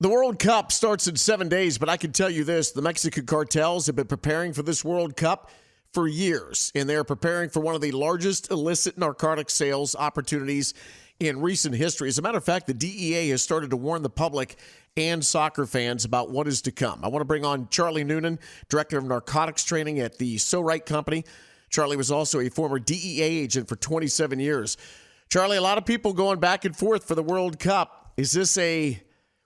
The World Cup starts in 7 days, but I can tell you this, the Mexican cartels have been preparing for this World Cup for years, and they're preparing for one of the largest illicit narcotic sales opportunities in recent history. As a matter of fact, the DEA has started to warn the public and soccer fans about what is to come. I want to bring on Charles Noonan, Director of Narcotics Training at the SoRite company. Charlie was also a former DEA agent for 27 years. Charlie, a lot of people going back and forth for the World Cup. Is this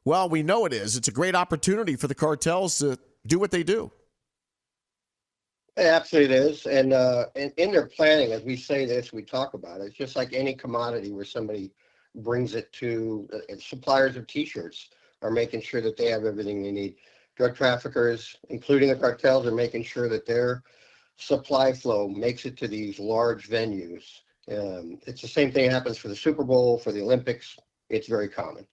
well, we know it is. It's a great opportunity for the cartels to do what they do. Absolutely, it is. And in their planning, as we say this, we talk about it. It's just like any commodity where somebody brings it to suppliers of T-shirts are making sure that they have everything they need. Drug traffickers, including the cartels, are making sure that their supply flow makes it to these large venues. It's the same thing that happens for the Super Bowl, for the Olympics. It's very common.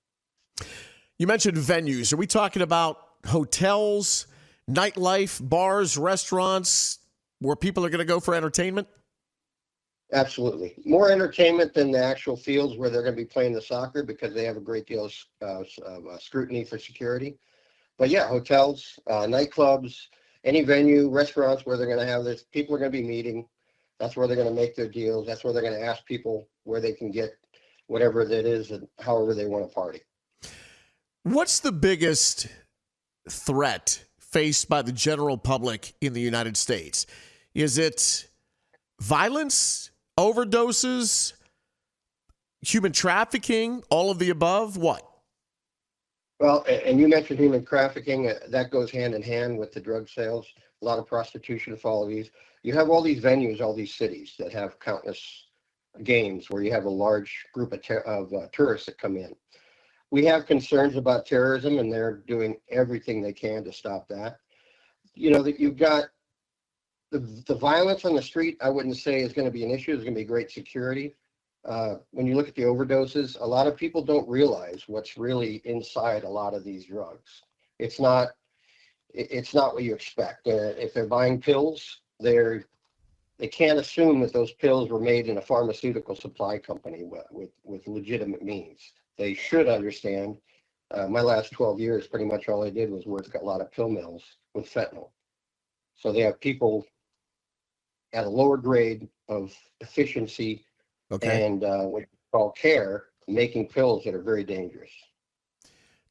You mentioned venues. Are we talking about hotels, nightlife, bars, restaurants, where people are going to go for entertainment? Absolutely. More entertainment than the actual fields where they're going to be playing the soccer because they have a great deal of scrutiny for security. But yeah, hotels, nightclubs, any venue, restaurants where they're going to have this, people are going to be meeting. That's where they're going to make their deals. That's where they're going to ask people where they can get whatever that is and however they want to party. What's the biggest threat faced by the general public in the United States? Is it violence, overdoses, human trafficking, all of the above? What? Well, and you mentioned human trafficking. That goes hand in hand with the drug sales. A lot of prostitution for all of these. You have all these venues, all these cities that have countless games where you have a large group of tourists that come in. We have concerns about terrorism, and they're doing everything they can to stop that. You know, that you've got the violence on the street, I wouldn't say is going to be an issue. There's going to be great security. When you look at the overdoses, a lot of people don't realize what's really inside a lot of these drugs. It's not what you expect. If they're buying pills, they can't assume that those pills were made in a pharmaceutical supply company with legitimate means. They should understand. My last 12 years, pretty much all I did was work at a lot of pill mills with fentanyl. So they have people at a lower grade of efficiency and what you call care, making pills that are very dangerous.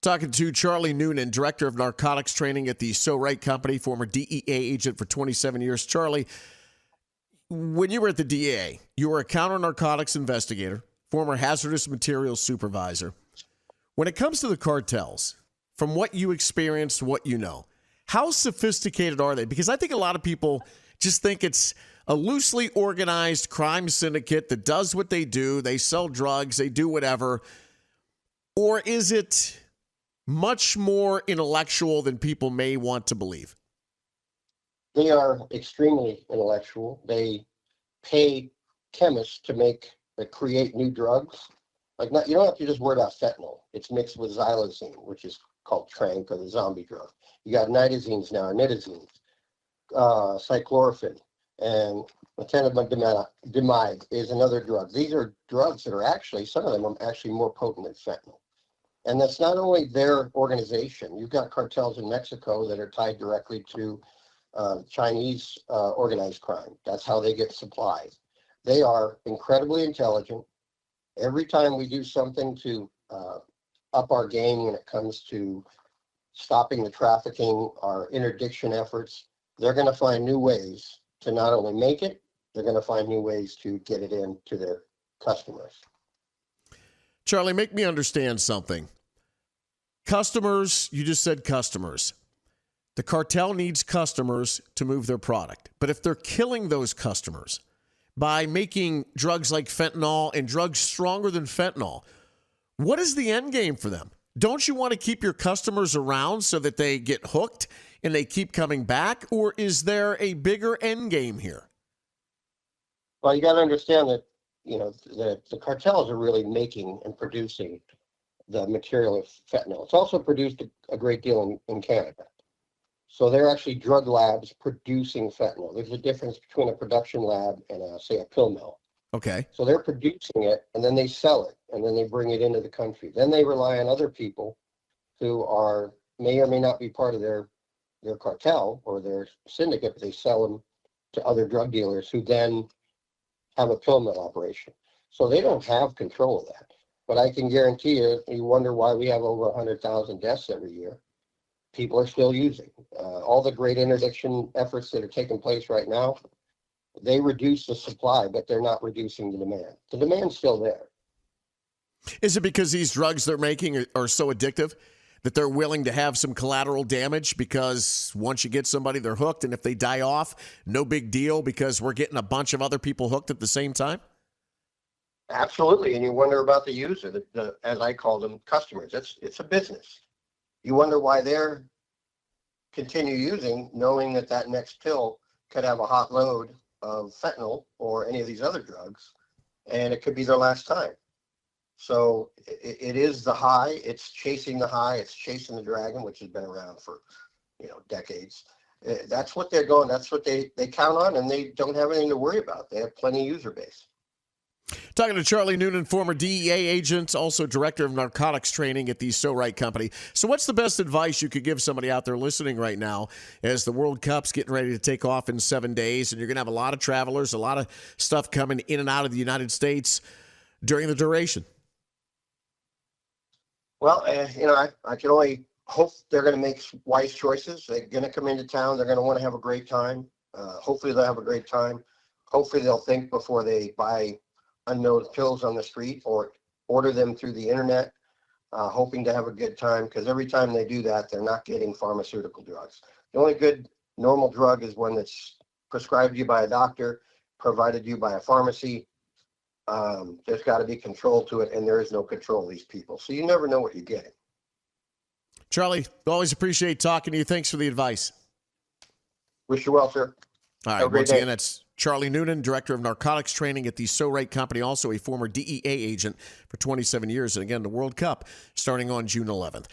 Talking to Charles Noonan, Director of Narcotics Training at the SoRite company, former DEA agent for 27 years. Charlie, when you were at the DEA, you were a counter-narcotics investigator, former hazardous materials supervisor. When it comes to the cartels, from what you experienced, what you know, how sophisticated are they? Because I think a lot of people just think it's a loosely organized crime syndicate that does what they do. They sell drugs, they do whatever. Or is it much more intellectual than people may want to believe? They are extremely intellectual. They pay chemists to create new drugs. Like, you don't have to just worry about fentanyl. It's mixed with xylazine, which is called tranq, or the zombie drug. You got nitazines now, nitazines, cyclorphin, and metanidamide is another drug. These are drugs that are actually, some of them are actually more potent than fentanyl. And that's not only their organization. You've got cartels in Mexico that are tied directly to Chinese organized crime. That's how they get supplies. They are incredibly intelligent. Every time we do something to up our game when it comes to stopping the trafficking, our interdiction efforts, they're going to find new ways to not only make it, they're going to find new ways to get it into their customers. Charlie, make me understand something. Customers, you just said customers. The cartel needs customers to move their product. But if they're killing those customers by making drugs like fentanyl and drugs stronger than fentanyl, what is the end game for them? Don't you want to keep your customers around so that they get hooked and they keep coming back? Or is there a bigger end game here? Well, you got to understand that, the cartels are really making and producing the material of fentanyl. It's also produced a great deal in Canada. So they're actually drug labs producing fentanyl. There's a difference between a production lab and, say, a pill mill. Okay. So they're producing it, and then they sell it, and then they bring it into the country. Then they rely on other people who may or may not be part of their cartel or their syndicate, but they sell them to other drug dealers who then have a pill mill operation. So they don't have control of that. But I can guarantee you, you wonder why we have over 100,000 deaths every year. People are still using. All the great interdiction efforts that are taking place right now, they reduce the supply, but they're not reducing the demand. The demand's still there. Is it because these drugs they're making are so addictive that they're willing to have some collateral damage because once you get somebody, they're hooked, and if they die off, no big deal because we're getting a bunch of other people hooked at the same time? Absolutely, and you wonder about the user, the as I call them, customers. It's a business. You wonder why they're continue using, knowing that that next pill could have a hot load of fentanyl or any of these other drugs, and it could be their last time. So it is the high. It's chasing the high. It's chasing the dragon, which has been around for decades. That's what they're going. That's what they count on, and they don't have anything to worry about. They have plenty of user base. Talking to Charlie Noonan, former DEA agent, also director of narcotics training at the SoRite company. So what's the best advice you could give somebody out there listening right now as the World Cup's getting ready to take off in 7 days, and you're going to have a lot of travelers, a lot of stuff coming in and out of the United States during the duration? Well, I can only hope they're going to make wise choices. They're going to come into town. They're going to want to have a great time. Hopefully they'll have a great time. Hopefully they'll think before they buy unknown pills on the street or order them through the internet, hoping to have a good time, because every time they do that, they're not getting pharmaceutical drugs. The only good normal drug is one that's prescribed you by a doctor, provided you by a pharmacy. There's got to be control to it, and there is no control of these people. So you never know what you're getting. Charlie, always appreciate talking to you. Thanks for the advice. Wish you well, sir. All right, once again, that's Charlie Noonan, director of narcotics training at the SoRite company, also a former DEA agent for 27 years. And again, the World Cup starting on June 11th.